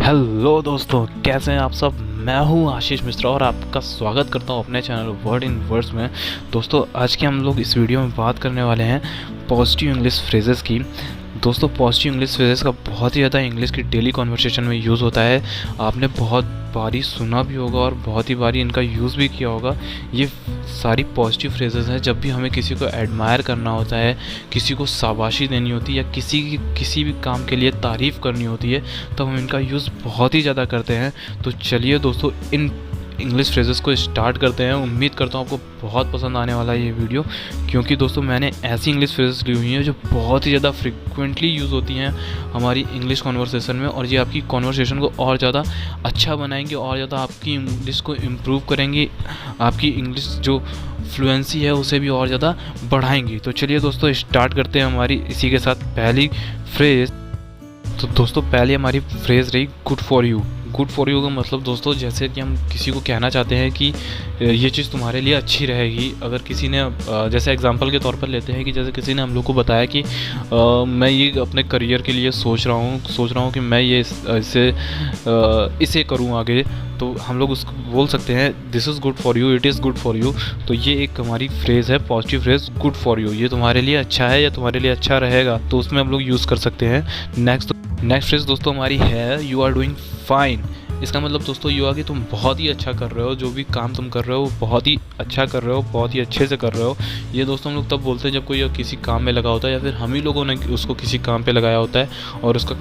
Hello दोस्तों, कैसे हैं आप सब। मैं हूं आशीष मिश्रा और आपका स्वागत करता हूं अपने चैनल वर्ड इन वर्ड्स में। दोस्तों, आज के हम लोग इस वीडियो में बात करने वाले हैं पॉजिटिव इंग्लिश फ्रेजेस की। दोस्तों, पॉजिटिव इंग्लिश फ्रेजेस का बहुत ही ज़्यादा इंग्लिश की डेली कन्वर्सेशन में यूज़ होता है। आपने बहुत बारी सुना भी होगा और बहुत ही बारी इनका यूज़ भी किया होगा। ये सारी पॉजिटिव फ्रेजेस हैं। जब भी हमें किसी को एडमायर करना होता है, किसी को शाबाशी देनी होती है या किसी भी काम के लिए तारीफ़ करनी होती है, तो हम इनका यूज़ बहुत ही ज़्यादा करते हैं। तो चलिए दोस्तों, इन इंग्लिश फ्रेजेस को स्टार्ट करते हैं। उम्मीद करता हूँ आपको बहुत पसंद आने वाला है ये वीडियो, क्योंकि दोस्तों मैंने ऐसी इंग्लिश फ्रेजेस ली हुई हैं जो बहुत ही ज़्यादा फ्रिक्वेंटली यूज़ होती हैं हमारी इंग्लिश कॉन्वर्सेशन में, और ये आपकी कॉन्वर्सेशन को और ज़्यादा अच्छा बनाएंगे और ज़्यादा आपकी इंग्लिश को इम्प्रूव करेंगी। आपकी इंग्लिश जो फ्लुएंसी है उसे भी और ज़्यादा बढ़ाएंगी। तो चलिए दोस्तों, स्टार्ट करते हैं हमारी इसी के साथ पहली फ्रेज़। तो दोस्तों, पहले हमारी फ्रेज़ रही good for you. Good for you का मतलब दोस्तों, जैसे कि हम किसी को कहना चाहते हैं कि ये चीज़ तुम्हारे लिए अच्छी रहेगी। अगर किसी ने जैसे एग्जांपल के तौर पर लेते हैं कि जैसे किसी ने हम लोग को बताया कि मैं ये अपने करियर के लिए सोच रहा हूँ कि मैं ये इसे करूँ आगे, तो हम लोग उसको बोल सकते हैं this is good for you, it is good for you. तो ये एक हमारी फ्रेज़ है, positive phrase, good for you. ये तुम्हारे लिए अच्छा है या तुम्हारे लिए अच्छा रहेगा, तो उसमें हम लोग यूज़ कर सकते हैं। नेक्स्ट फ्रेज़ दोस्तों हमारी है यू आर डूइंग फाइन। इसका मतलब दोस्तों ये हुआ कि तुम बहुत ही अच्छा कर रहे हो, जो भी काम तुम कर रहे हो बहुत ही अच्छा कर रहे हो, बहुत ही अच्छे से कर रहे हो। ये दोस्तों हम लोग तब बोलते हैं जब कोई किसी काम में लगा होता है या फिर हम ही लोगों ने उसको किसी काम पे लगाया होता है और उसका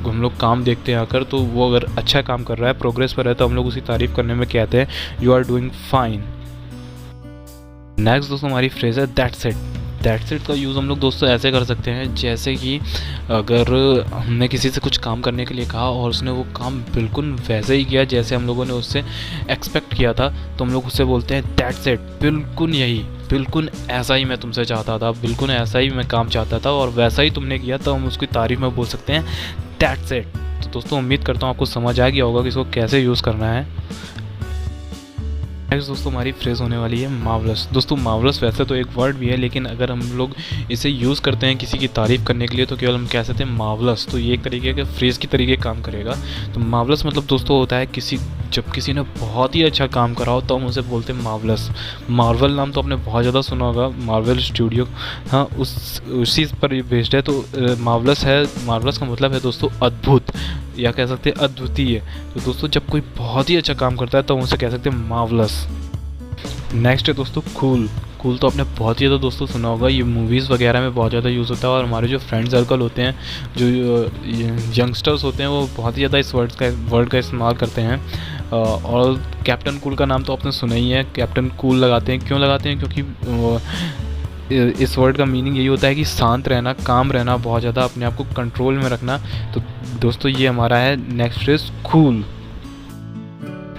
हम लोग काम देखते हैं आकर, तो वो अगर अच्छा काम कर रहा है, प्रोग्रेस पर है, तो हम लोग उसकी तारीफ़ करने में कहते हैं you are doing fine. Next दोस्तों हमारी फ्रेज़ है दैट्स इट। दैट्स इट का यूज़ हम लोग दोस्तों ऐसे कर सकते हैं, जैसे कि अगर हमने किसी से कुछ काम करने के लिए कहा और उसने वो काम बिल्कुल वैसे ही किया जैसे हम लोगों ने उससे एक्सपेक्ट किया था, तो हम लोग उससे बोलते हैं दैट्स इट। बिल्कुल ऐसा ही मैं तुमसे चाहता था, बिल्कुल ऐसा ही मैं काम चाहता था और वैसा ही तुमने किया, तो हम उसकी तारीफ़ में बोल सकते हैं दैट्स इट। तो दोस्तों उम्मीद करता हूँ आपको समझ आ गया होगा कि इसको कैसे यूज़ करना है। नेक्स्ट दोस्तों हमारी फ्रेज़ होने वाली है मार्वलस। दोस्तों मार्वलस वैसे तो एक वर्ड भी है, लेकिन अगर हम लोग इसे यूज़ करते हैं किसी की तारीफ़ करने के लिए, तो केवल हम कह सकते हैं मार्वलस। तो ये एक तरीके के फ्रेज़ की तरीके काम करेगा। तो मार्वलस मतलब दोस्तों होता है जब किसी ने बहुत ही अच्छा काम करा हो तो हम उसे बोलते हैं मार्वलस। मार्वल नाम तो आपने बहुत ज़्यादा सुना होगा, मार्वल स्टूडियो, हाँ उसी पर बेस्ड है। तो मार्वलस है, मार्वलस का मतलब है दोस्तों अद्भुत, या कह सकते हैं अद्वितीय। तो दोस्तों जब कोई बहुत ही अच्छा काम करता है तो हम उसे कह सकते हैं मार्वलस। नेक्स्ट है दोस्तों कूल। कूल तो आपने बहुत ही ज़्यादा दोस्तों सुना होगा, ये मूवीज़ वगैरह में बहुत ज़्यादा यूज़ होता है और हमारे जो फ्रेंड सर्कल होते हैं, जो यंगस्टर्स होते हैं, वो बहुत ही ज़्यादा इस वर्ड का इस्तेमाल करते हैं। और कैप्टन कूल का नाम तो आपने सुना ही है। कैप्टन कूल लगाते हैं, क्यों लगाते हैं? क्योंकि इस वर्ड का मीनिंग यही होता है कि शांत रहना, काम रहना, बहुत ज़्यादा अपने आप को कंट्रोल में रखना। तो दोस्तों ये हमारा है next phrase cool.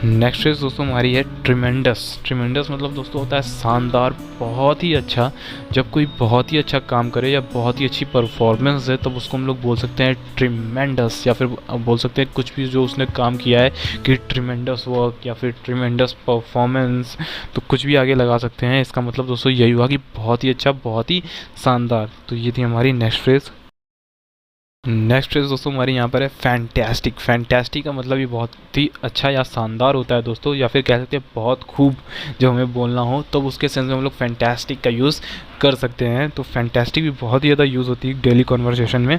Next phrase दोस्तों हमारी है ट्रिमेंडस। ट्रिमेंडस मतलब दोस्तों होता है शानदार, बहुत ही अच्छा। जब कोई बहुत ही अच्छा काम करे या बहुत ही अच्छी परफॉर्मेंस है, तब उसको हम लोग बोल सकते हैं ट्रिमेंडस, या फिर बोल सकते हैं कुछ भी जो उसने काम किया है कि ट्रिमेंडस वर्क या फिर ट्रिमेंडस परफॉर्मेंस, तो कुछ भी आगे लगा सकते हैं। इसका मतलब दोस्तों यही हुआ कि बहुत ही अच्छा, बहुत ही शानदार। तो ये थी हमारी नेक्स्ट फ्रेज। नेक्स्ट फ्रेज दोस्तों हमारी यहाँ पर है फैंटास्टिक। फैंटास्टिक का मतलब ये बहुत ही अच्छा या शानदार होता है दोस्तों, या फिर कह सकते हैं बहुत खूब। जब हमें बोलना हो तो उसके सेंस में हम लोग फैंटास्टिक का यूज़ कर सकते हैं। तो फैंटास्टिक भी बहुत ही ज़्यादा यूज़ होती है डेली कन्वर्सेशन में।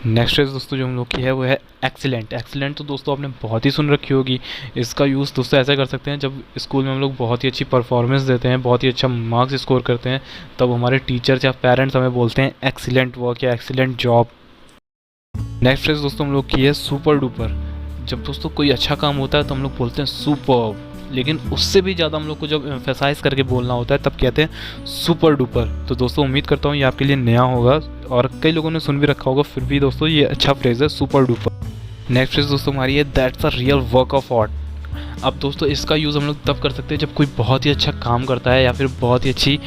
नेक्स्ट फ्रेज दोस्तों जो हम लोग की है वो है एक्सीलेंट। एक्सीलेंट तो दोस्तों आपने बहुत ही सुन रखी होगी। इसका यूज़ दोस्तों ऐसा कर सकते हैं जब स्कूल में हम लोग बहुत ही अच्छी परफॉर्मेंस देते हैं, बहुत ही अच्छा मार्क्स स्कोर करते हैं, तब हमारे टीचर्स या पेरेंट्स हमें बोलते हैं एक्सीलेंट वर्क या एक्सीलेंट जॉब। नेक्स्ट फ्रेज दोस्तों हम लोग की है सुपर डुपर। जब दोस्तों कोई अच्छा काम होता है तो हम लोग बोलते हैं सुपर्ब, लेकिन उससे भी ज़्यादा हम लोग को जब एम्फेसाइज करके बोलना होता है तब कहते हैं सुपर डुपर। तो दोस्तों उम्मीद करता हूँ ये आपके लिए नया होगा और कई लोगों ने सुन भी रखा होगा, फिर भी दोस्तों ये अच्छा फ्रेज है सुपर डुपर। नेक्स्ट फ्रेज दोस्तों हमारी है that's a real work of art. अब दोस्तों इसका यूज़ हम लोग तब कर सकते हैं जब कोई बहुत ही अच्छा काम करता है या फिर बहुत ही अच्छी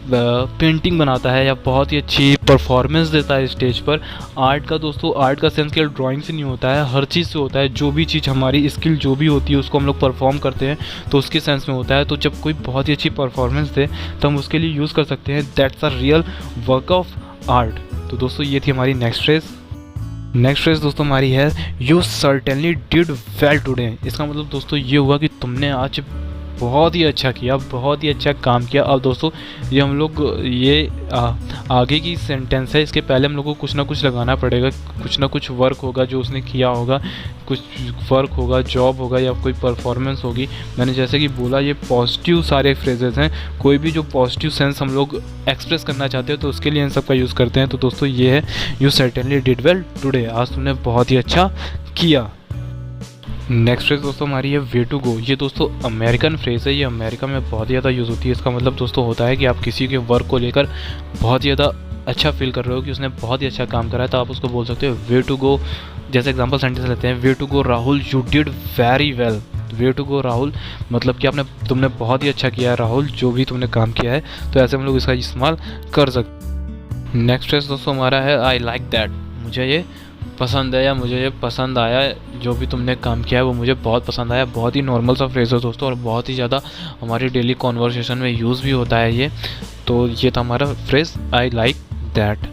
पेंटिंग बनाता है या बहुत ही अच्छी परफॉर्मेंस देता है स्टेज पर। आर्ट का दोस्तों, आर्ट का सेंस केवल ड्राइंग से नहीं होता है, हर चीज़ से होता है। जो भी चीज़ हमारी स्किल जो भी होती है उसको हम लोग परफॉर्म करते हैं तो उसके सेंस में होता है। तो जब कोई बहुत ही अच्छी परफॉर्मेंस दे तो हम उसके लिए यूज़ कर सकते हैं that's a real work of art. तो दोस्तों ये थी हमारी नेक्स्ट फ्रेज। नेक्स्ट फ्रेज दोस्तों हमारी है you certainly did well today. इसका मतलब दोस्तों ये हुआ कि तुमने आज बहुत ही अच्छा किया, बहुत ही अच्छा काम किया। अब दोस्तों ये हम लोग ये आगे की सेंटेंस है, इसके पहले हम लोग को कुछ ना कुछ लगाना पड़ेगा। कुछ ना कुछ वर्क होगा जो उसने किया होगा, कुछ वर्क होगा, जॉब होगा या कोई परफॉर्मेंस होगी। मैंने जैसे कि बोला ये पॉजिटिव सारे फ्रेजेस हैं। कोई भी जो पॉजिटिव सेंस हम लोग एक्सप्रेस करना चाहते हैं तो उसके लिए इन सब का यूज़ करते हैं। तो दोस्तों ये है you certainly did well today, आज तुमने बहुत ही अच्छा किया। नेक्स्ट फ्रेज दोस्तों हमारी है वे टू गो। ये दोस्तों अमेरिकन फ्रेज है, ये अमेरिका में बहुत ज़्यादा यूज़ होती है। इसका मतलब दोस्तों होता है कि आप किसी के वर्क को लेकर बहुत ज़्यादा अच्छा फील कर रहे हो कि उसने बहुत ही अच्छा काम करा है, तो आप उसको बोल सकते हो वे टू गो। जैसे एग्जांपल सेंटेंस लेते हैं, way to go Rahul you did very well. Way to go Rahul मतलब कि तुमने बहुत ही अच्छा किया है राहुल, जो भी तुमने काम किया है। तो ऐसे हम लोग इसका इस्तेमाल कर सकते। नेक्स्ट फ्रेज दोस्तों हमारा है आई लाइक दैट। मुझे ये पसंद है या मुझे ये पसंद आया, जो भी तुमने काम किया है वो मुझे बहुत पसंद आया। बहुत ही नॉर्मल सा फ्रेज है दोस्तों और बहुत ही ज़्यादा हमारी डेली कॉन्वर्सेशन में यूज़ भी होता है ये। तो ये था हमारा phrase I like that.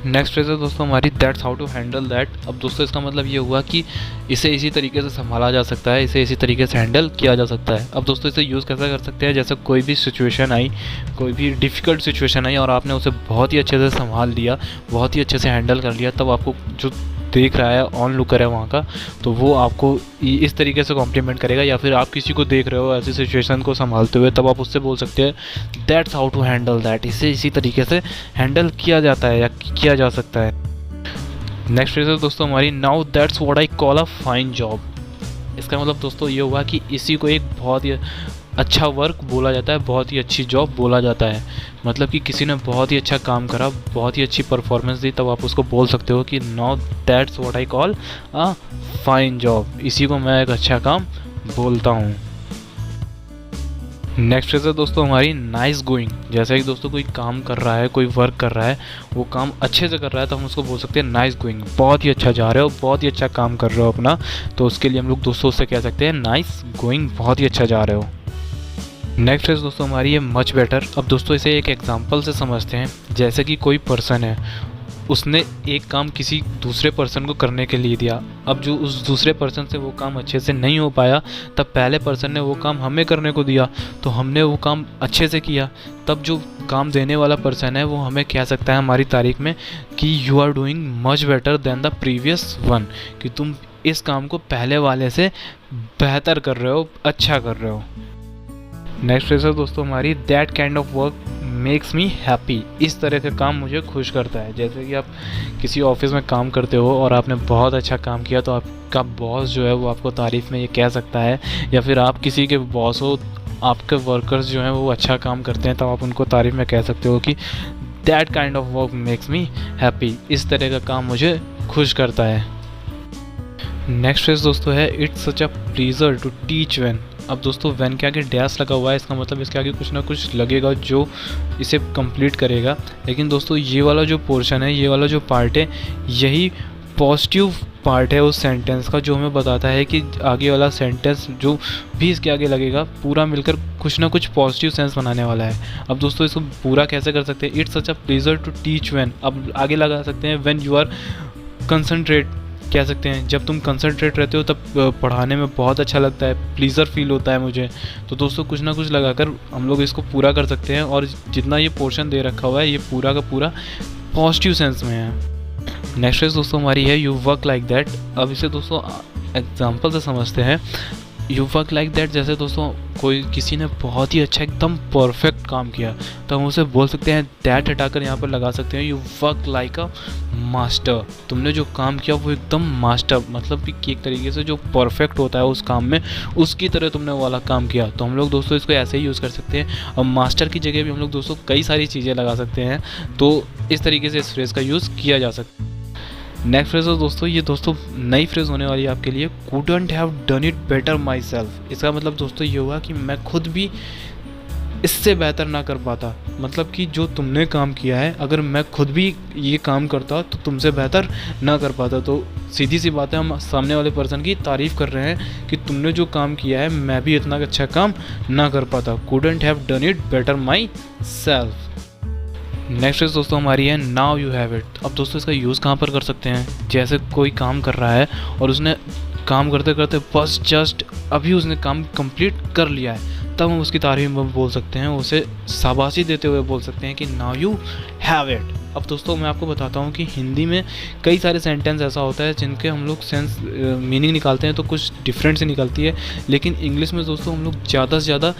Next phrase है दोस्तों हमारी that's how to handle that. अब दोस्तों इसका मतलब ये हुआ कि इसे इसी तरीके से संभाला जा सकता है, इसे इसी तरीके से हैंडल किया जा सकता है। अब दोस्तों इसे यूज़ कैसे कर सकते हैं, जैसे कोई भी सिचुएशन आई, कोई भी डिफ़िकल्ट सिचुएशन आई और आपने उसे बहुत ही अच्छे से संभाल लिया, बहुत ही अच्छे से हैंडल कर लिया, तब आपको जो देख रहा है, ऑन लुकर है वहाँ का, तो वो आपको इस तरीके से कॉम्प्लीमेंट करेगा। या फिर आप किसी को देख रहे हो ऐसी सिचुएशन को संभालते हुए, तब आप उससे बोल सकते हैं that's how to handle that. इसे इसी तरीके से हैंडल किया जाता है या किया जा सकता है। नेक्स्ट फ्रेज है दोस्तों हमारी now that's what I call a fine job. इसका मतलब दोस्तों ये हुआ कि इसी को एक बहुत ही अच्छा वर्क बोला जाता है, बहुत ही अच्छी जॉब बोला जाता है। मतलब कि किसी ने बहुत ही अच्छा काम करा, बहुत ही अच्छी परफॉर्मेंस दी, तब आप उसको बोल सकते हो कि now that's what I call a fine job. इसी को मैं एक अच्छा काम बोलता हूँ। नेक्स्ट फ्रेज है दोस्तों हमारी नाइस गोइंग। जैसे कि दोस्तों कोई काम कर रहा है, कोई वर्क कर रहा है, वो काम अच्छे से कर रहा है, तो हम उसको बोल सकते हैं नाइस गोइंग। बहुत ही अच्छा जा रहे हो, बहुत ही अच्छा काम कर रहे हो अपना, तो उसके लिए हम लोग दोस्तों से कह सकते हैं नाइस गोइंग, बहुत ही अच्छा जा रहे हो। नेक्स्ट फ्रेज दोस्तों हमारी है मच बेटर। अब दोस्तों इसे एक एग्जांपल से समझते हैं। जैसे कि कोई पर्सन है, उसने एक काम किसी दूसरे पर्सन को करने के लिए दिया। अब जो उस दूसरे पर्सन से वो काम अच्छे से नहीं हो पाया, तब पहले पर्सन ने वो काम हमें करने को दिया, तो हमने वो काम अच्छे से किया। तब जो काम देने वाला पर्सन है वो हमें कह सकता है हमारी तारीफ में कि you are doing much better than the previous one, कि तुम इस काम को पहले वाले से बेहतर कर रहे हो, अच्छा कर रहे हो। नेक्स्ट फ्रेज है दोस्तों हमारी that kind of work makes me happy. इस तरह का काम मुझे खुश करता है। जैसे कि आप किसी ऑफिस में काम करते हो और आपने बहुत अच्छा काम किया, तो आपका बॉस जो है वो आपको तारीफ़ में ये कह सकता है। या फिर आप किसी के बॉस हो, आपके वर्कर्स जो हैं वो अच्छा काम करते हैं, तो आप उनको तारीफ़ में कह सकते हो कि that kind of work makes me happy. इस तरह का काम मुझे खुश करता है। नेक्स्ट फ्रेज दोस्तों है it's such a pleasure to teach when. अब दोस्तों व्हेन के आगे डैश लगा हुआ है, इसका मतलब इसके आगे कुछ ना कुछ लगेगा जो इसे कंप्लीट करेगा। लेकिन दोस्तों ये वाला जो पोर्शन है, ये वाला जो पार्ट है, यही पॉजिटिव पार्ट है उस सेंटेंस का, जो हमें बताता है कि आगे वाला सेंटेंस जो भी इसके आगे लगेगा पूरा मिलकर कुछ ना कुछ पॉजिटिव सेंस बनाने वाला है। अब दोस्तों इसको पूरा कैसे कर सकते हैं, it's such a pleasure to teach when. अब आगे लगा सकते हैं व्हेन यू आर कंसंट्रेट, कह सकते हैं जब तुम कंसंट्रेट रहते हो तब पढ़ाने में बहुत अच्छा लगता है, प्लीज़र फील होता है मुझे। तो दोस्तों कुछ ना कुछ लगाकर हम लोग इसको पूरा कर सकते हैं। और जितना ये पोर्शन दे रखा हुआ है, ये पूरा का पूरा पॉजिटिव सेंस में है। नेक्स्ट फ्रेज दोस्तों हमारी है यू वर्क लाइक दैट। अब इसे दोस्तों एग्जाम्पल से समझते हैं। यू वर्क लाइक दैट, जैसे दोस्तों किसी ने बहुत ही अच्छा एकदम परफेक्ट काम किया, तो हम उसे बोल सकते हैं दैट हटाकर यहाँ पर लगा सकते हैं you work like a master. तुमने जो काम किया वो एकदम मास्टर, मतलब कि एक तरीके से जो परफेक्ट होता है उस काम में, उसकी तरह तुमने वाला काम किया। तो हम लोग दोस्तों इसको ऐसे ही यूज़ कर सकते हैं। और मास्टर की जगह भी हम लोग दोस्तों कई सारी चीज़ें लगा सकते हैं। तो इस तरीके से इस फ्रेज़ का यूज़ किया जा सकता है। नेक्स्ट फ्रेज है दोस्तों, ये दोस्तों नई फ्रेज होने वाली है आपके लिए, couldn't have done it better myself। इसका मतलब दोस्तों ये हुआ कि मैं खुद भी इससे बेहतर ना कर पाता। मतलब कि जो तुमने काम किया है, अगर मैं खुद भी ये काम करता तो तुमसे बेहतर ना कर पाता। तो सीधी सी बात है, हम सामने वाले पर्सन की तारीफ़ कर रहे हैं कि तुमने जो काम किया है मैं भी इतना अच्छा काम ना कर पाता। couldn't have done it better myself। Next phrase दोस्तों हमारी है नाउ यू हैव इट। अब दोस्तों इसका यूज़ कहाँ पर कर सकते हैं, जैसे कोई काम कर रहा है और उसने काम करते करते बस जस्ट अभी उसने काम कंप्लीट कर लिया है, तब हम उसकी तारीफ में बोल सकते हैं, उसे शाबाशी देते हुए बोल सकते हैं कि नाउ यू हैव इट। अब दोस्तों मैं आपको बताता हूँ कि हिंदी में कई सारे सेंटेंस ऐसा होता है जिनके हम लोग सेंस मीनिंग निकालते हैं तो कुछ डिफरेंट से निकलती है, लेकिन इंग्लिश में दोस्तों हम लोग ज़्यादा से ज़्यादा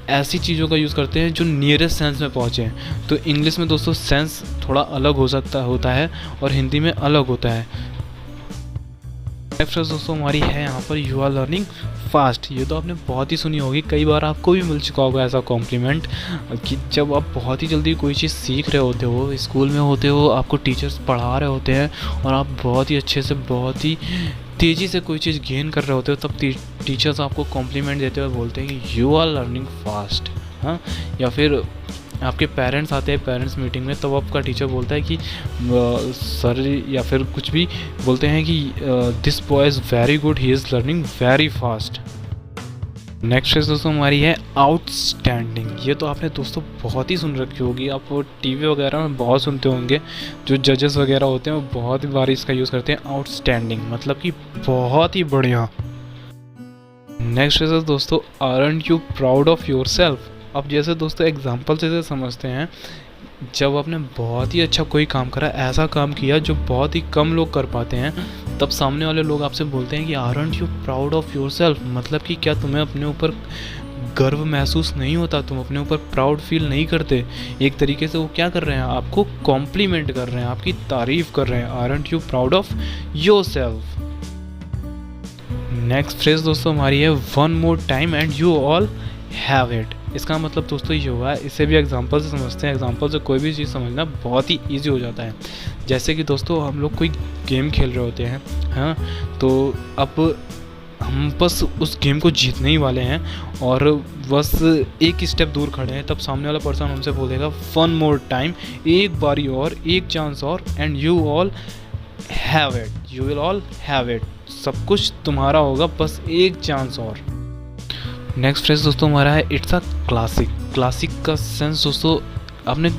ऐसी चीज़ों का यूज़ करते हैं जो नियरेस्ट सेंस में पहुँचे हैं। तो इंग्लिश में दोस्तों सेंस थोड़ा अलग होता है और हिंदी में अलग होता है। नेक्स्ट दोस्तों हमारी है यहाँ पर यू आर लर्निंग फास्ट। ये तो आपने बहुत ही सुनी होगी, कई बार आपको भी मिल चुका होगा ऐसा कॉम्प्लीमेंट कि जब आप बहुत ही जल्दी कोई चीज़ सीख रहे होते हो, स्कूल में होते हो, आपको टीचर्स पढ़ा रहे होते हैं और आप बहुत ही अच्छे से बहुत ही तेज़ी से कोई चीज़ गेन कर रहे होते हो, तब टीचर्स आपको कॉम्प्लीमेंट देते हुए बोलते हैं कि यू आर लर्निंग फास्ट। हाँ, या फिर आपके पेरेंट्स आते हैं पेरेंट्स मीटिंग में, तब आपका टीचर बोलता है कि सर, या फिर कुछ भी बोलते हैं कि this boy is very good, he is learning very fast. Next phrase दोस्तों हमारी है आउटस्टैंडिंग। ये तो आपने दोस्तों बहुत ही सुन रखी होगी, आप टीवी वगैरह में बहुत सुनते होंगे, जो जजेस वगैरह होते हैं वो बहुत ही बार इसका यूज़ करते हैं आउटस्टैंडिंग, मतलब कि बहुत ही बढ़िया। नेक्स्ट फ्रेज दोस्तों aren't you proud of your self. अब जैसे दोस्तों एग्जाम्पल से समझते हैं, जब आपने बहुत ही अच्छा कोई काम करा, ऐसा काम किया जो बहुत ही कम लोग कर पाते हैं, तब सामने वाले लोग आपसे बोलते हैं कि aren't you proud of your self, मतलब कि क्या तुम्हें अपने ऊपर गर्व महसूस नहीं होता, तुम अपने ऊपर प्राउड फील नहीं करते। एक तरीके से वो क्या कर रहे हैं, आपको कॉम्प्लीमेंट कर रहे हैं, आपकी तारीफ कर रहे हैं, aren't you proud of your self. Next phrase दोस्तों हमारी है one more time and you all have it. इसका मतलब दोस्तों ये हुआ है, इसे भी एग्जांपल से समझते हैं, एग्जांपल से कोई भी चीज़ समझना बहुत ही इजी हो जाता है। जैसे कि दोस्तों हम लोग कोई गेम खेल रहे होते हैं, हाँ, तो अब हम बस उस गेम को जीतने ही वाले हैं और बस एक स्टेप दूर खड़े हैं, तब सामने वाला पर्सन हमसे बोलेगा वन मोर टाइम, एक बारी और, एक चांस और, and you all have it, you will all have it, सब कुछ तुम्हारा होगा, बस एक चांस और। नेक्स्ट फ्रेज दोस्तों हमारा है इट्स अ क्लासिक। क्लासिक का सेंस दोस्तों आपने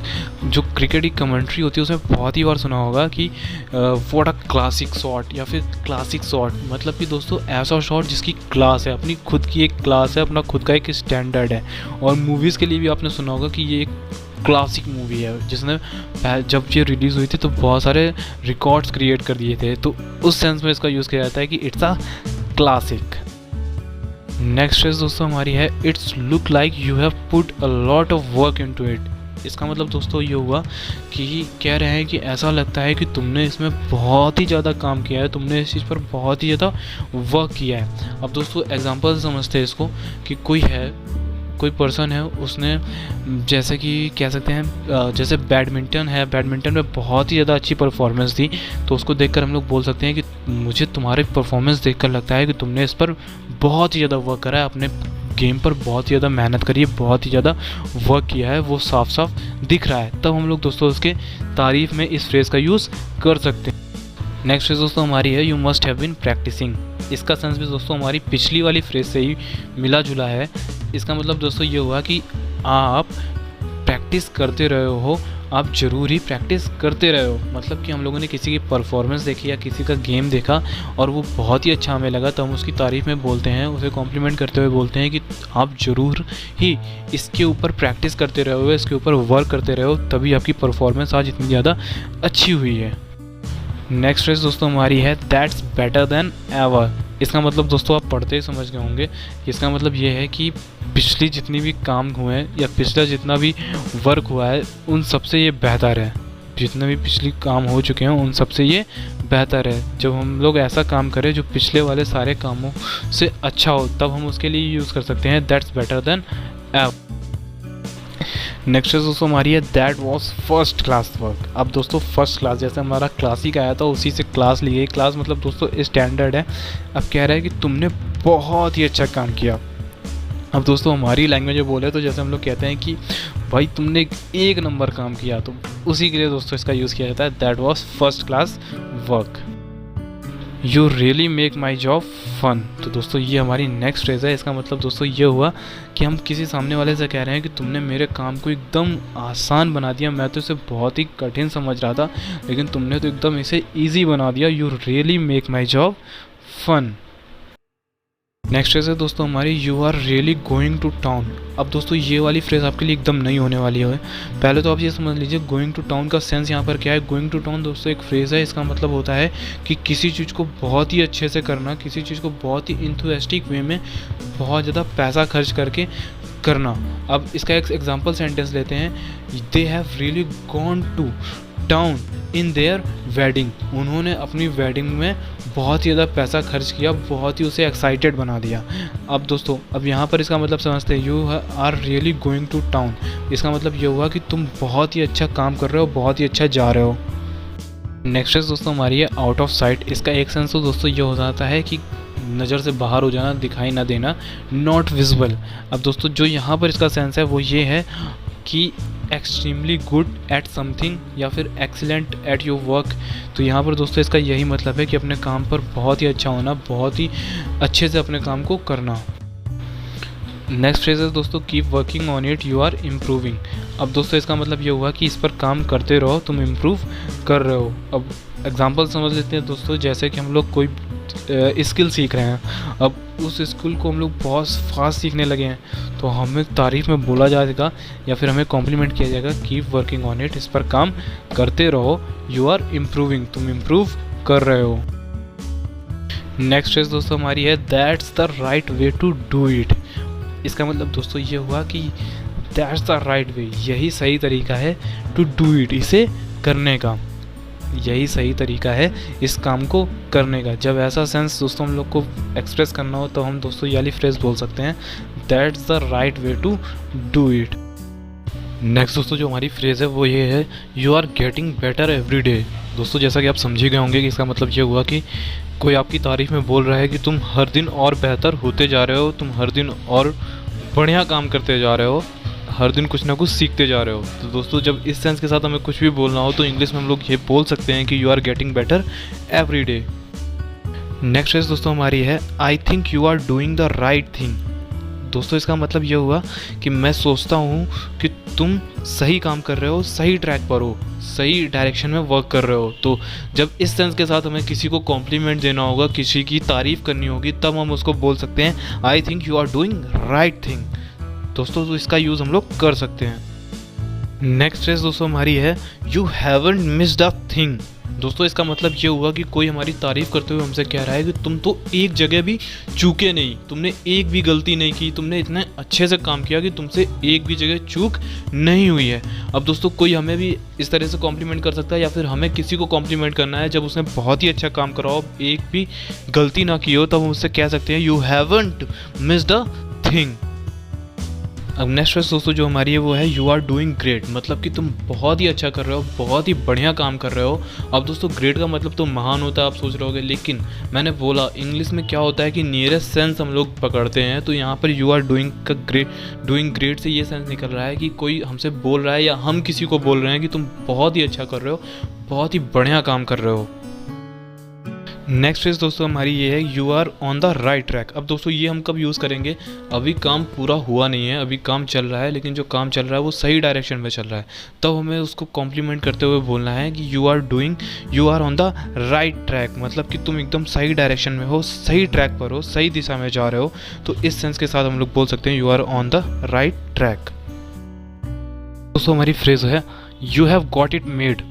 जो क्रिकेट की कमेंट्री होती है उसमें बहुत ही बार सुना होगा कि व्हाट अ क्लासिक शॉट, या फिर क्लासिक शॉट, मतलब कि दोस्तों ऐसा शॉट जिसकी क्लास है, अपनी खुद की एक क्लास है, अपना खुद का एक स्टैंडर्ड है। और मूवीज़ के लिए भी आपने सुना होगा कि ये एक क्लासिक मूवी है, जिसने जब ये रिलीज़ हुई थी तो बहुत सारे रिकॉर्ड्स क्रिएट कर दिए थे, तो उस सेंस में इसका यूज़ किया जाता है कि it's a classic. Next phrase दोस्तों हमारी है it's look like you have put a lot of work into it. इसका मतलब दोस्तों ये हुआ कि कह रहे हैं कि ऐसा लगता है कि तुमने इसमें बहुत ही ज़्यादा काम किया है, तुमने इस चीज़ पर बहुत ही ज़्यादा वर्क किया है। अब दोस्तों एग्जांपल से समझते हैं इसको कि कोई पर्सन है, उसने जैसे कि कह सकते हैं जैसे बैडमिंटन है, बैडमिंटन में बहुत ही ज़्यादा अच्छी परफॉर्मेंस दी, तो उसको देखकर हम लोग बोल सकते हैं कि मुझे तुम्हारी परफॉर्मेंस देखकर लगता है कि तुमने इस पर बहुत ही ज़्यादा वर्क करा है, अपने गेम पर बहुत ही ज़्यादा मेहनत करी है, बहुत ही ज़्यादा वर्क किया है, वो साफ साफ दिख रहा है, तब हम लोग दोस्तों उसके तारीफ़ में इस फ्रेज़ का यूज़ कर सकते हैं। नेक्स्ट फ्रेज दोस्तों हमारी है you must have been practising. इसका सेंस भी दोस्तों हमारी पिछली वाली फ्रेज से ही मिला जुला है। इसका मतलब दोस्तों ये हुआ कि आप प्रैक्टिस करते रहे हो, आप ज़रूर ही प्रैक्टिस करते रहे हो। मतलब कि हम लोगों ने किसी की परफॉर्मेंस देखी या किसी का गेम देखा और वो बहुत ही अच्छा हमें लगा, तो हम उसकी तारीफ़ में बोलते हैं, उसे कॉम्प्लीमेंट करते हुए बोलते हैं कि आप ज़रूर ही इसके ऊपर प्रैक्टिस करते रहे हो, इसके ऊपर वर्क करते रहे हो, तभी आपकी परफॉर्मेंस आज इतनी ज़्यादा अच्छी हुई है। नेक्स्ट फ्रेज दोस्तों हमारी है दैट्स बेटर देन एवर। इसका मतलब दोस्तों आप पढ़ते ही समझ गए होंगे, इसका मतलब ये है कि पिछली जितनी भी काम हुए हैं या पिछला जितना भी वर्क हुआ है उन सबसे ये बेहतर है, जितने भी पिछली काम हो चुके हैं उन सबसे ये बेहतर है। जब हम लोग ऐसा काम करें जो पिछले वाले सारे कामों से अच्छा हो, तब हम उसके लिए यूज़ कर सकते हैं that's better than ever. Next दोस्तों हमारी है that was first class work. अब दोस्तों फर्स्ट क्लास, जैसे हमारा क्लासिक आया था उसी से क्लास ली गई। क्लास मतलब दोस्तों स्टैंडर्ड है। अब कह रहा है कि तुमने बहुत ही अच्छा काम किया। अब दोस्तों हमारी लैंग्वेज में बोले तो जैसे हम लोग कहते हैं कि भाई तुमने एक नंबर काम किया, तो उसी के लिए दोस्तों इसका यूज़ किया जाता है that was first class work. You really make my job fun. तो दोस्तों ये हमारी नेक्स्ट फ्रेज है। इसका मतलब दोस्तों ये हुआ कि हम किसी सामने वाले से कह रहे हैं कि तुमने मेरे काम को एकदम आसान बना दिया, मैं तो इसे बहुत ही कठिन समझ रहा था लेकिन तुमने तो एकदम इसे ईजी बना दिया, you really make my job fun. Next phrase है दोस्तों हमारी, you are really going to town. अब दोस्तों ये वाली फ्रेज आपके लिए एकदम नई होने वाली है। पहले तो आप ये समझ लीजिए गोइंग टू टाउन का सेंस यहाँ पर क्या है। गोइंग टू टाउन दोस्तों एक फ्रेज है, इसका मतलब होता है कि किसी चीज़ को बहुत ही अच्छे से करना, किसी चीज़ को बहुत ही इंथुसियास्टिक वे में बहुत ज़्यादा पैसा खर्च करके करना। अब इसका एक एग्जाम्पल सेंटेंस लेते हैं, they have really gone to town in their wedding. उन्होंने अपनी वेडिंग में बहुत ही ज़्यादा पैसा खर्च किया, बहुत ही उसे एक्साइटेड बना दिया। अब दोस्तों अब यहाँ पर इसका मतलब समझते हैं, you are really going to town. इसका मतलब ये हुआ कि तुम बहुत ही अच्छा काम कर रहे हो, बहुत ही अच्छा जा रहे हो। नेक्स्ट है दोस्तों हमारी है आउट ऑफ साइट। इसका एक सेंस तो दोस्तों ये हो जाता है कि नज़र से बाहर हो जाना, दिखाई ना देना, नॉट विजिबल। अब दोस्तों जो यहाँ पर इसका सेंस है वो ये है कि एक्सट्रीमली गुड एट समथिंग या फिर एक्सीलेंट एट योर वर्क। तो यहाँ पर दोस्तों इसका यही मतलब है कि अपने काम पर बहुत ही अच्छा होना, बहुत ही अच्छे से अपने काम को करना। नेक्स्ट फ्रेज है दोस्तों keep working on it, you are improving. अब दोस्तों इसका मतलब ये हुआ कि इस पर काम करते रहो, तुम इम्प्रूव कर रहे हो। अब एग्जांपल समझ लेते हैं दोस्तों, जैसे कि हम लोग कोई स्किल सीख रहे हैं, अब उस स्किल को हम लोग बहुत फास्ट सीखने लगे हैं तो हमें तारीफ में बोला जाएगा या फिर हमें कॉम्प्लीमेंट किया जाएगा, कीप वर्किंग ऑन इट, इस पर काम करते रहो, यू आर इम्प्रूविंग, तुम इम्प्रूव कर रहे हो। नेक्स्ट फ्रेज दोस्तों हमारी है that's the right way to do it. इसका मतलब दोस्तों ये हुआ कि दैट्स द राइट वे, यही सही तरीका है, टू डू इट, इसे करने का, यही सही तरीका है इस काम को करने का। जब ऐसा सेंस दोस्तों हम लोग को एक्सप्रेस करना हो तो हम दोस्तों ये वाली फ्रेज बोल सकते हैं, that's the right way to do it. Next दोस्तों जो हमारी फ्रेज है वो ये है, you are getting better every day. दोस्तों जैसा कि आप समझ ही गए होंगे कि इसका मतलब ये हुआ कि कोई आपकी तारीफ में बोल रहा है कि तुम हर दिन और बेहतर होते जा रहे हो, तुम हर दिन और बढ़िया काम करते जा रहे हो, हर दिन कुछ ना कुछ सीखते जा रहे हो। तो दोस्तों जब इस सेंस के साथ हमें कुछ भी बोलना हो तो इंग्लिश में हम लोग ये बोल सकते हैं कि you are getting better every day. Next phrase दोस्तों हमारी है I think you are doing the right thing. दोस्तों इसका मतलब ये हुआ कि मैं सोचता हूँ कि तुम सही काम कर रहे हो, सही ट्रैक पर हो, सही डायरेक्शन में वर्क कर रहे हो। तो जब इस सेंस के साथ हमें किसी को कॉम्प्लीमेंट देना होगा, किसी की तारीफ करनी होगी, तब हम उसको बोल सकते हैं I think you are doing right thing. दोस्तों तो इसका यूज़ हम लोग कर सकते हैं। नेक्स्ट फ्रेज दोस्तों हमारी है you haven't missed a thing. दोस्तों इसका मतलब ये हुआ कि कोई हमारी तारीफ करते हुए हमसे कह रहा है कि तुम तो एक जगह भी चूके नहीं, तुमने एक भी गलती नहीं की, तुमने इतने अच्छे से काम किया कि तुमसे एक भी जगह चूक नहीं हुई है। अब दोस्तों कोई हमें भी इस तरह से कॉम्प्लीमेंट कर सकता है या फिर हमें किसी को कॉम्प्लीमेंट करना है जब उसने बहुत ही अच्छा काम करा हो, एक भी गलती ना की हो, तब हम उससे कह सकते हैं you haven't missed a thing. अब नेक्स्ट फ्रेज दोस्तों जो हमारी है वो है यू आर डूइंग ग्रेट। मतलब कि तुम बहुत ही अच्छा कर रहे हो, बहुत ही बढ़िया काम कर रहे हो। अब दोस्तों ग्रेट का मतलब तो महान होता है, आप सोच रहे होगे, लेकिन मैंने बोला इंग्लिश में क्या होता है कि नियरेस्ट सेंस हम लोग पकड़ते हैं। तो यहाँ पर यू आर डूइंग का डूइंग ग्रेट से ये सेंस निकल रहा है कि कोई हमसे बोल रहा है या हम किसी को बोल रहे हैं कि तुम बहुत ही अच्छा कर रहे हो, बहुत ही बढ़िया काम कर रहे हो। नेक्स्ट फ्रेज दोस्तों हमारी ये है you are on the right track. अब दोस्तों ये हम कब यूज़ करेंगे, अभी काम पूरा हुआ नहीं है, अभी काम चल रहा है, लेकिन जो काम चल रहा है वो सही डायरेक्शन में चल रहा है, तब हमें उसको कॉम्प्लीमेंट करते हुए बोलना है कि you are on the right track. मतलब कि तुम एकदम सही डायरेक्शन में हो, सही ट्रैक पर हो, सही दिशा में जा रहे हो। तो इस सेंस के साथ हम लोग बोल सकते हैं you are on the right track. दोस्तों हमारी फ्रेज है you have got it made.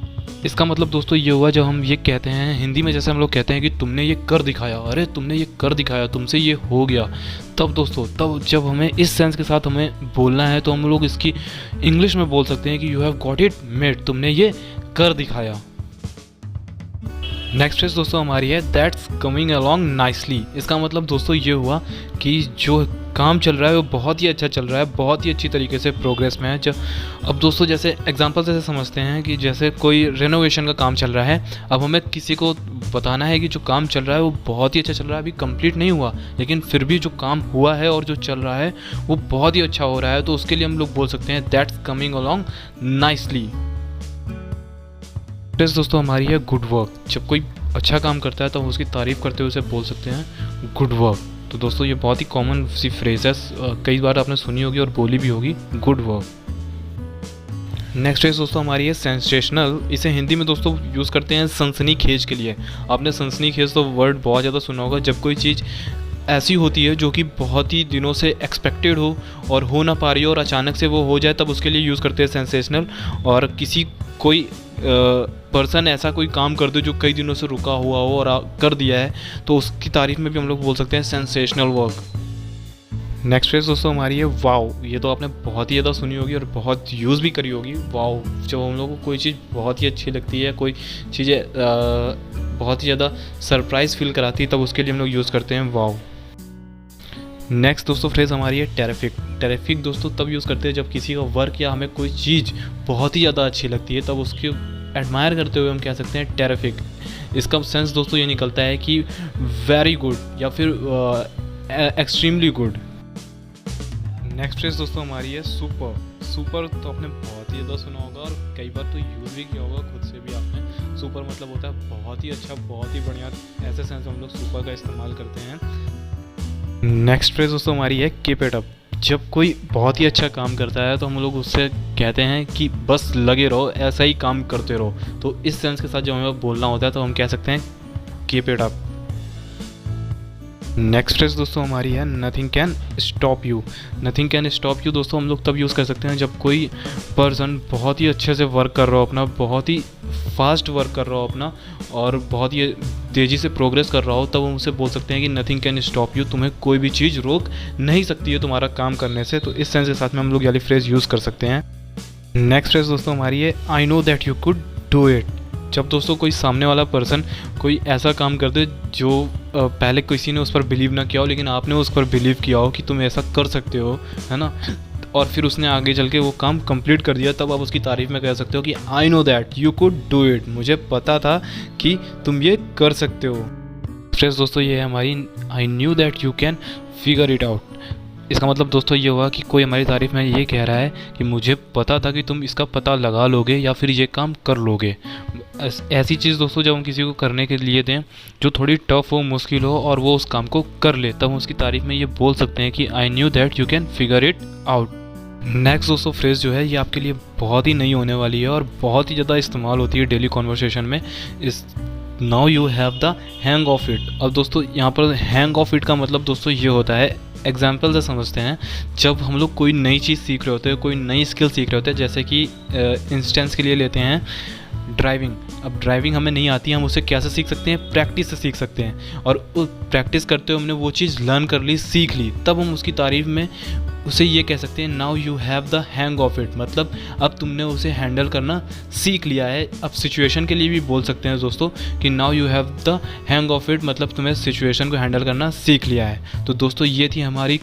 इसका मतलब दोस्तों ये हुआ जब हम ये कहते हैं हिंदी में, जैसे हम लोग कहते हैं कि तुमने ये कर दिखाया, अरे तुमने ये कर दिखाया, तुमसे ये हो गया। तब दोस्तों तब जब हमें इस सेंस के साथ हमें बोलना है तो हम लोग इसकी इंग्लिश में बोल सकते हैं कि you have got it made, तुमने ये कर दिखाया। नेक्स्ट फ्रेज दोस्तों हमारी है दैट्स कमिंग अलॉन्ग नाइसली। इसका मतलब दोस्तों ये हुआ कि जो काम चल रहा है वो बहुत ही अच्छा चल रहा है, बहुत ही अच्छी तरीके से प्रोग्रेस में है। अब दोस्तों जैसे एग्जांपल से समझते हैं कि जैसे कोई रेनोवेशन का काम चल रहा है, अब हमें किसी को बताना है कि जो काम चल रहा है वो बहुत ही अच्छा चल रहा है, अभी कंप्लीट नहीं हुआ, लेकिन फिर भी जो काम हुआ है और जो चल रहा है वो बहुत ही अच्छा हो रहा है। तो उसके लिए हम लोग बोल सकते हैं दैट्स कमिंग अलॉन्ग नाइसली। दोस्तों हमारी है गुड वर्क। जब कोई अच्छा काम करता है तो हम उसकी तारीफ़ करते हुए उसे बोल सकते हैं गुड वर्क। तो दोस्तों ये बहुत ही कॉमन सी फ्रेज है, कई बार आपने सुनी होगी और बोली भी होगी, गुड वर्क। नेक्स्ट फ्रेज दोस्तों हमारी है सेंसेशनल। इसे हिंदी में दोस्तों यूज़ करते हैं सनसनीखेज के लिए। आपने सनसनीखेज तो वर्ड बहुत ज़्यादा सुना होगा, जब कोई चीज़ ऐसी होती है जो कि बहुत ही दिनों से एक्सपेक्टेड हो और हो ना पा रही हो और अचानक से वो हो जाए, तब उसके लिए यूज़ करते हैं सेंसेशनल। और किसी कोई पर्सन ऐसा कोई काम कर दो जो कई दिनों से रुका हुआ हो और कर दिया है, तो उसकी तारीफ में भी हम लोग बोल सकते हैं सेंसेशनल वर्क। नेक्स्ट फ्रेज दोस्तों हमारी है वाओ। ये तो आपने बहुत ही ज़्यादा सुनी होगी और बहुत यूज़ भी करी होगी। वाओ, जब हम लोग को कोई चीज़ बहुत ही अच्छी लगती है, कोई चीज़ें बहुत ही ज़्यादा सरप्राइज़ फील कराती है, तब उसके लिए हम लोग यूज़ करते हैं वाओ। नेक्स्ट दोस्तों फ्रेज़ हमारी है टेरिफिक। टेरिफिक दोस्तों तब यूज़ करते हैं जब किसी का वर्क या हमें कोई चीज़ बहुत ही ज़्यादा अच्छी लगती है, तब उसकी एडमायर करते हुए हम कह सकते हैं टेरिफिक। इसका सेंस दोस्तों ये निकलता है कि वेरी गुड या फिर एक्सट्रीमली गुड। नेक्स्ट फ्रेज दोस्तों हमारी है सुपर। सुपर तो आपने बहुत ही ज़्यादा सुना होगा और कई बार तो यूज़ भी किया होगा खुद से भी आपने। सुपर मतलब होता है बहुत ही अच्छा, बहुत ही बढ़िया। ऐसे सेंस हम लोग सुपर का इस्तेमाल करते हैं। नेक्स्ट फ्रेज दोस्तों हमारी है कीप इट अप। जब कोई बहुत ही अच्छा काम करता है तो हम लोग उससे कहते हैं कि बस लगे रहो, ऐसा ही काम करते रहो। तो इस सेंस के साथ जब हमें बोलना होता है तो हम कह सकते हैं keep it up. Next phrase दोस्तों हमारी है nothing can stop you. Nothing can stop you दोस्तों हम लोग तब यूज़ कर सकते हैं जब कोई पर्सन बहुत ही अच्छे से वर्क कर रहा हो अपना, बहुत ही फास्ट वर्क कर रहा हो अपना और बहुत ही तेज़ी से प्रोग्रेस कर रहा हो, तब हम उसे बोल सकते हैं कि नथिंग कैन स्टॉप यू। तुम्हें कोई भी चीज़ रोक नहीं सकती है तुम्हारा काम करने से। तो इस सेंस के साथ में हम लोग ये वाली फ्रेज यूज़ कर सकते हैं। नेक्स्ट फ्रेज दोस्तों हमारी है I know that you could do it. जब दोस्तों कोई सामने वाला पर्सन कोई ऐसा काम कर दे जो पहले किसी ने उस पर बिलीव ना किया हो, लेकिन आपने उस पर बिलीव किया हो कि तुम ऐसा कर सकते हो, है ना, और फिर उसने आगे चल के वो काम कंप्लीट कर दिया, तब आप उसकी तारीफ में कह सकते हो कि I know that you could do it. मुझे पता था कि तुम ये कर सकते हो। फ्रेंड्स दोस्तों ये है हमारी I knew that you can figure it out. इसका मतलब दोस्तों ये हुआ कि कोई हमारी तारीफ में ये कह रहा है कि मुझे पता था कि तुम इसका पता लगा लोगे या फिर ये काम कर लोगे। ऐसी चीज़ दोस्तों जब हम किसी को करने के लिए दें जो थोड़ी टफ हो, मुश्किल हो और वो उस काम को कर ले, तब हम उसकी तारीफ में ये बोल सकते हैं कि I knew that you can figure it out. Next दोस्तों फ्रेज़ जो है ये आपके लिए बहुत ही नई होने वाली है और बहुत ही ज़्यादा इस्तेमाल होती है डेली कॉन्वर्सेशन में। इस now you have the hang of it. अब दोस्तों यहाँ पर हैंग ऑफ इट का मतलब दोस्तों ये होता है, एग्जाम्पल से समझते हैं, जब हम लोग कोई नई चीज़ सीख रहे होते हैं, कोई नई स्किल सीख रहे होते हैं, जैसे कि इंस्टेंस के लिए लेते हैं ड्राइविंग। अब ड्राइविंग हमें नहीं आती है, हम उसे कैसे सीख सकते हैं? प्रैक्टिस से सीख सकते हैं। और प्रैक्टिस करते हुए हमने वो चीज़ लर्न कर ली, सीख ली, तब हम उसकी तारीफ में उसे ये कह सकते हैं now you have the hang of it. मतलब अब तुमने उसे हैंडल करना सीख लिया है। अब सिचुएशन के लिए भी बोल सकते हैं दोस्तों कि now you have the hang of it, मतलब तुम्हें सिचुएशन को हैंडल करना सीख लिया है। तो दोस्तों ये थी हमारी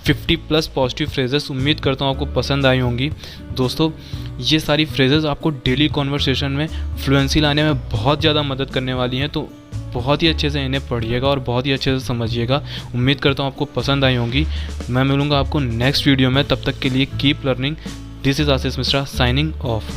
50+ पॉजिटिव फ्रेजेस। उम्मीद करता हूँ आपको पसंद आई होंगी। दोस्तों ये सारी फ्रेजेस आपको डेली कॉन्वर्सेशन में फ्लुएंसी लाने में बहुत ज़्यादा मदद करने वाली हैं, तो बहुत ही अच्छे से इन्हें पढ़िएगा और बहुत ही अच्छे से समझिएगा। उम्मीद करता हूँ आपको पसंद आई होंगी। मैं मिलूँगा आपको नेक्स्ट वीडियो में, तब तक के लिए keep learning. This is Ashish Mishra signing off.